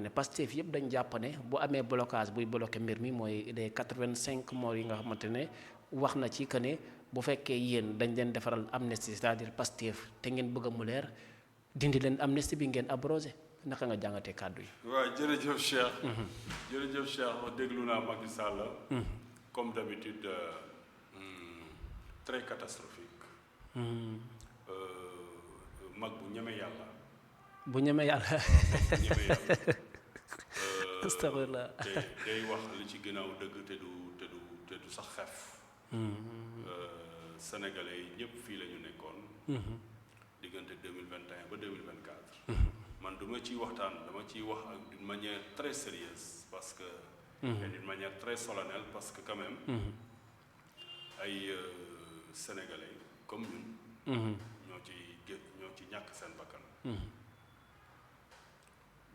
ne Pastef yëpp dañ jàpp ne bu amee blocage buy bloqué mbir mi mooy les 85 morts yi nga xamante ne wax na ci que ne bu fekkee yéen dañ leen defaral amnistie c'est-à-dire Pastef te ngeen bëgg mu leer dindi leen amnistie bi ngeen abrogé naka nga jàngatee kàddu yi. waaw jërëjëf Cheikh. jërëjëf Cheikh déglu naa Macky Sall. comme d'habitude très catastrophique. mag bu ñeme yàlla. bu ñeme yàlla. bu ñeme yàlla. astafurlah. te day wax li ci ginnaaw dëgg te du sax xef. Sénégalais yi ñëpp fii la ñu nekkoon. diggante 2021 ba 2024. man du ma ciy waxtaan dama ciy wax ak d'une manière très sérieuse parce que. et d'une manière très solennelle parce que quand même. ay Sénégalais comme ñun. ñoo ci ñàkk seen bakkan.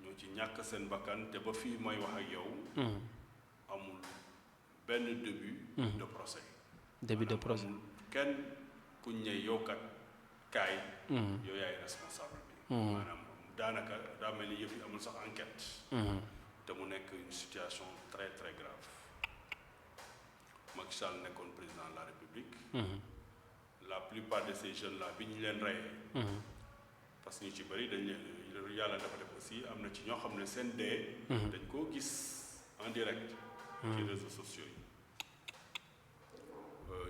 ñoo ci ñàkk seen bakkan te ba fii may wax ak yow. amul benn début. de procès. début de procès amul kenn kuñ ne yow kat kaay. yow yaay responsable bi. maanaam daanaka daa mel ni yëf yi amul sax enquête. te mu nekk une situation très très grave. Macky Sall nekkoon président de la République. la plupart de ces jeunes là bi ñu leen reyee. parce que ñu ci bëri dañ leen yàlla dafa def aussi am na ci ñoo xam ne seen dee. dañ koo gis en direct. ci réseaux sociaux yi.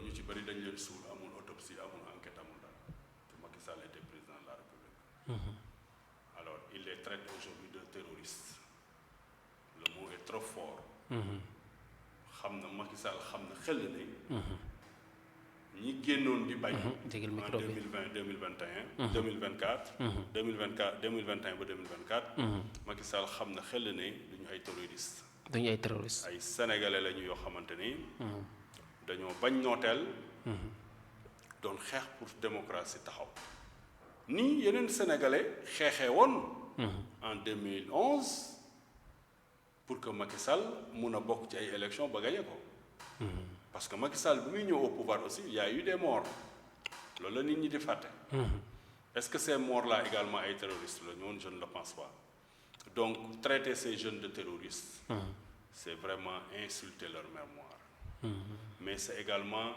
ñu ci bëri dañ leen suul amul autopsie amul enquête amul dara te Macky Sall était président de la République. alors il les traite aujourd'hui de terroristes le mot est trop fort. xam na Macky Sall xam na xel ne. ñi génnoon di bañ. en 2020 2021. 2024. 2021 ba 2024. Macky Sall xam na xel ne duñu ay terroristes. duñu ay terroristes. ay sénégalais lañu yoo xamante ni. dañoo bañ nooteel. doon xeex pour démocratie taxaw. ni yeneen sénégalais xeexee woon. en 2011 pour que Macky Sall mun a bokk ci ay élections ba gagné ko. parce que Macky Sall bi muy ñëw au pouvoir aussi il y a eu des morts loolu la nit ñi di fàtte. est-ce que ces morts là également ay terroristes la ñoon je ne le pense pas donc traiter ces jeunes de terroristes. c'est vraiment insulter leur mémoire. mais c'est également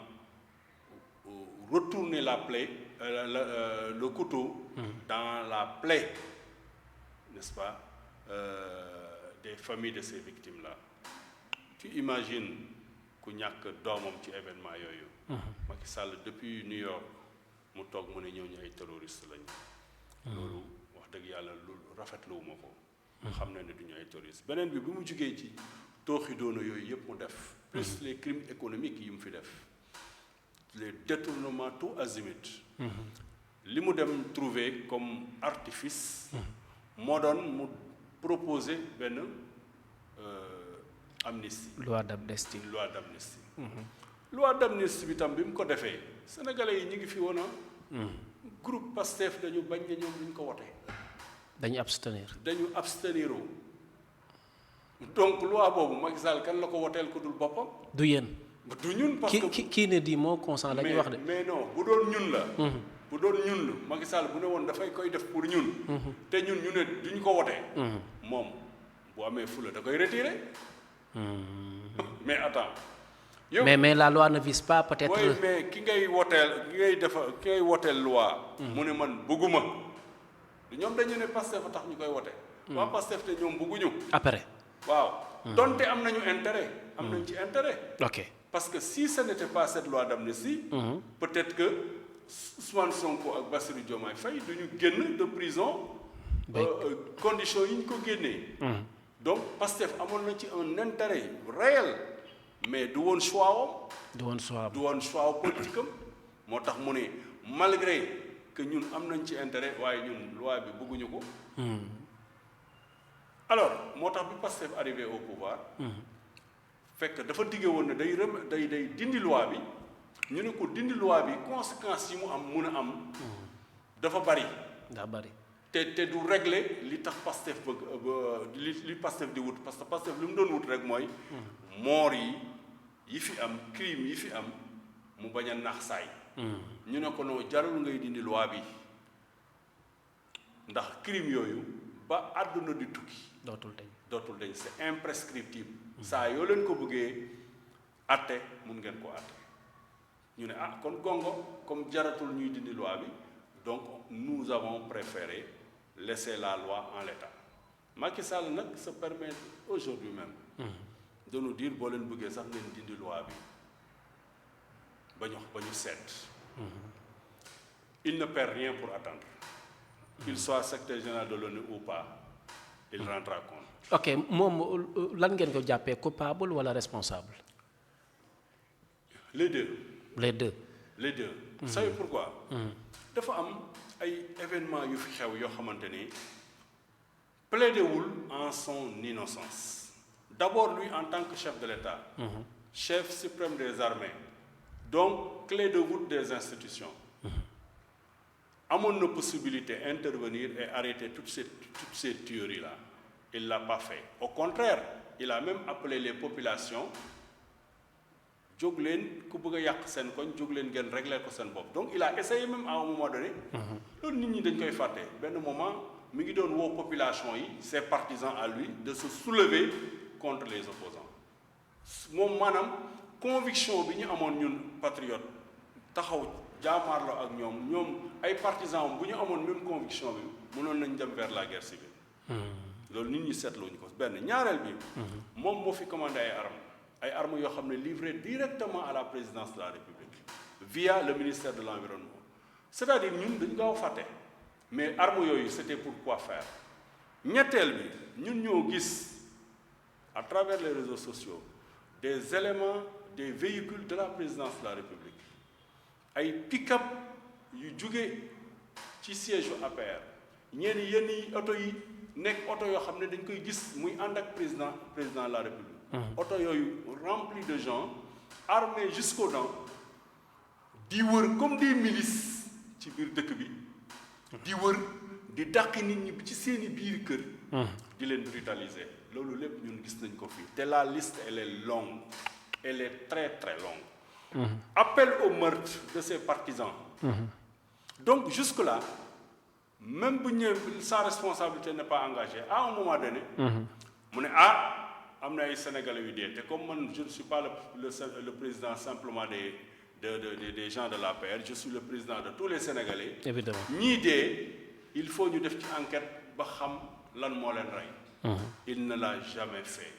retourner la plaie le couteau. dans la plaie n'est-ce pas des familles de ces victimes là. tu imagines ku ñàkk doomam ci événement yooyu. Macky Sall depuis New York mu toog mu ne ñooñu ay terroristes lañu. loolu wax dëgg yàlla lu rafetluwuma ko. xam na ne duñu ay terroristes beneen bi mu jugee ci tooxi doona yooyu yëpp mu def. plus les crimes économiques yi mu fi def. les détournements tout azimut. li mu dem trouver comme artifice. moo doon mu proposer benn. amnistie. loi d'amnistie. loi d'amnistie bi tam bi mu ko defee sénégalais yi ñu ngi fi woon groupe Pastef dañu bañ ne ñoom duñ ko wote. dañu abstenir. donc loi boobu Macky Sall kan la ko woteel ko dul boppam. du yéen. du ñun parce que kii ne di moo consent la ñuy wax de. mais non bu doon ñun la. bu doon ñun la Macky Sall bu ne woon dafay koy def pour ñun. te ñun ñu ne duñ ko wotee. moom bu amee fula da koy retirer. mais attends. yow mais la loi ne vise pas peut-être. oui mais ki ngay woteel loi. mu ne man bëgguma. ñoom dañu ne Pastef a tax ñu koy wote. waa Pastef te ñoom bëgguñu. après. waaw donte am nañu intérêt. am nañ ci intérêt. ok parce que si ce n'était pas cette loi d'amnistie. peut-être que Ousmane Sonko ak Bassirou Diomaye Faye duñu génn de prison. conditions yi ñu ko génnee. donc Pastef amoon na ci un intérêt réel mais du woon choix am. du woon choix politique am moo tax mu ne malgré que ñun am nañ ci intérêt waaye ñun loi bi bëgguñu ko. alors moo tax bi Pastef arrivé au pouvoir. fekk dafa digge woon ne day dindi loi bi ñu ne ko dindi loi bi conséquences yi mu am mun a am. dafa bari. te du régler li tax Pastef bëgg li Pastef di wut parce que Pastef li mu doon wut rek mooy. moor yi fi am crime yi fi am mu bañ a nax saay. ñu ne ko noo jarul ngay dindi loi bi ndax crime yooyu ba àdduna di tukki. dootul dañ c'est imprescriptible saa yoo leen ko bëggee atte mun ngeen ko atte ñu ne kon gongo comme jaratul ñuy dindi loi bi donc nous avons préféré laisser la loi en l'état Macky Sall nag se permet aujourd'hui même de nous dire boo leen bëggee sax ngeen dindi loi bi ba ñu seet il ne perd rien pour attendre qu'il soit secrétaire général de l'ONU ou pas il rendra compte. ok moom lan ngeen ko jàppee coupable wala responsable. les deux. Vous savez pourquoi. dafa am ay événements yu fi xew yoo xamante ni plaidewul en son innocence. D'abord lui en tant que chef de l'État, chef suprême des armées, donc clé de voûte des institutions. Amoon na possibilité intervenir et arrêter toutes ces tueries-là. Il ne l'a pas fait. Au contraire, il a même appelé les populations jóg leen ku bëgg a yàq seen koñ jóg leen ngeen régler ko seen bopp. Donc il a essayé même à un moment donné. loolu nit ñi dañ koy fàtte benn moment mi ngi doon woo population yi ses partisans à lui de se soulever contre les opposants moom maanaam conviction bi ñu amoon ñun patriote taxaw jaamaarloo ak ñoom ay partisans bu ñu amoon même conviction bi mënoon nañ dem vers la guerre civile. loolu nit ñi seetluñu ko benn ñaareel bi. moom moo fi commandé ay armes yoo xam ne livrées directement à la présidence de la République via le ministère de l'Environnement c'est-à-dire ñun dañu gaaw fàtte mais armes yooyu c'était pour quoi faire ñetteel bi ñun ñoo gis à travers les réseaux sociaux des éléments des véhicules de la présidence de la République ay pick-up yu jóge ci siège u APR yenn oto yi nekk oto yoo xam ne dañ koy gis muy ànd ak président de la République oto yooyu rempli de gens armés jusqu'aux dents di wër comme des milices ci biir dëkk bi di wër di dàq nit ñi ci seeni biir kër di leen brutaliser loolu lépp ñun gis nañ ko fii te la liste elle est longue elle est très très longue appel au meurtre de ses partisans donc jusque là même bu ñëwee sa responsabilité n'est pas engagée à un moment donné mu ne am na ay sénégalais yu dee te comme man je ne suis pas le président simplement des gens de l'APR je suis le président de tous les sénégalais. Évidemment ñii dee il faut ñu def ci enquête ba xam lan moo leen rey. Il ne l'a jamais fait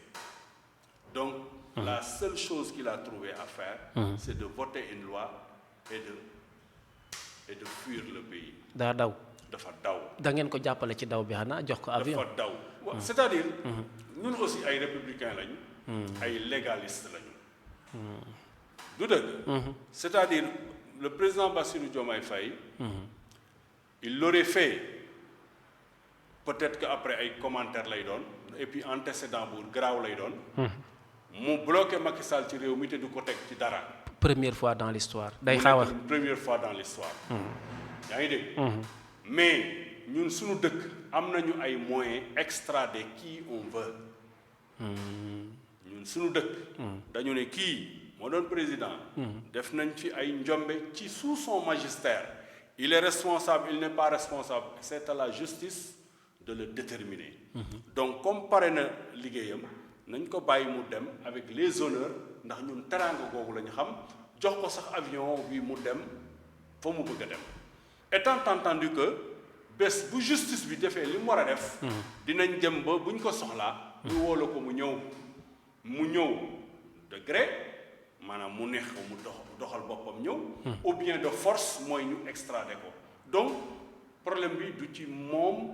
donc la seule chose qu'il a trouvé à faire c'est de voter une loi et de fuir le pays. dafa daw da ngeen ko jàppale ci daw bi xanaa jox ko avion. dafa daw c'est-à-dire ñun aussi ay républicains lañu ay légalistes lañu du dëgg c'est-à-dire le président Bassirou Diomaye Faye il l'aurait fait peut-être que après ay commentaires lay doon et puis antécédent bu garaaw lay doon mu bloqué Macky Sall ci réew mi te du ko teg ci dara première fois dans l'histoire day xaw a première fois dans l'histoire yaa ngi dégg mais ñun suñu dëkk am nañu ay moyens extrader qui on veut ñun suñu dëkk dañu ne kii moo doon président def nañ ci ay njombe ci sous son magistère il est responsable il n'est pas responsable c'est à la justice de le déterminer donc comme pare na liggéeyam nañ ko bàyyi mu dem avec les honneurs ndax ñun teraanga googu la ñu xam jox ko sax avion bi mu dem fa mu bëgg a dem étant entendu que bés bu justice bi defee li mu war a def dinañ dem ba buñ ko soxlaa ñu wóolu ko mu ñëw de gré maanaam mu neex ko mu doxal boppam ñëw ou bien de force mooy ñu extrader ko donc problème bi du ci moom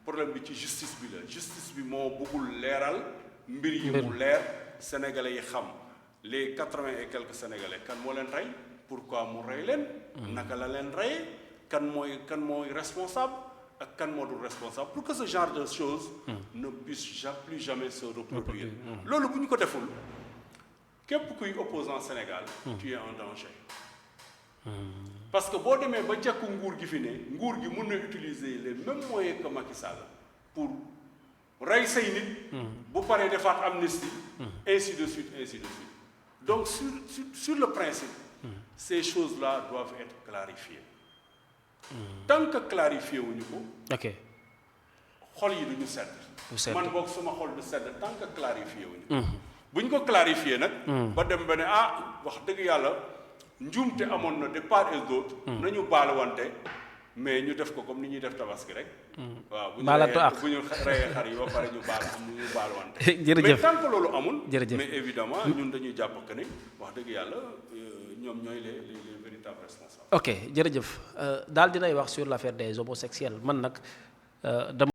problème bi ci justice bi la justice bi moo bëggul leeral mbir yi mu leer sénégalais yi xam les 80 et quelques sénégalais kan moo leen rey pourquoi mu rey leen naka la leen reyee kan mooy responsable ak kan moo dul responsable pour que ce genre de choses ne puisse plus jamais se reproduire loolu bu ñu ko deful képp kuy opposant Sénégal tu es en danger parce que boo demee ba jàkku nguur gi fi ne nguur gi mën na utiliser les mêmes moyens que Macky Sall pour rey say nit bu paree defaat amnistie ainsi de suite donc sur le principe ces choses-là doivent être clarifiées tant que clarifié wuñu ko xol yi duñu sedd. man boog sama xol du sedd tant que clarifié wuñu. bu ñu ko clarifié nag. ba dem ba ne wax dëgg yàlla njuumte amoon na de part et d'autre. nañu baalawante mais ñu def ko comme ni ñuy def tabaski rek. waaw bu ñu reyee xar yi ba pare ñu baalawante. jërëjëf mais tant que loolu amul. jërëjëf mais évidemment ñun dañuy jàpp que ne wax dëgg yàlla ñoom ñooy les véritables responsables. ok jërëjëf daal dinay wax sur l'affaire des homosexuels man nag dama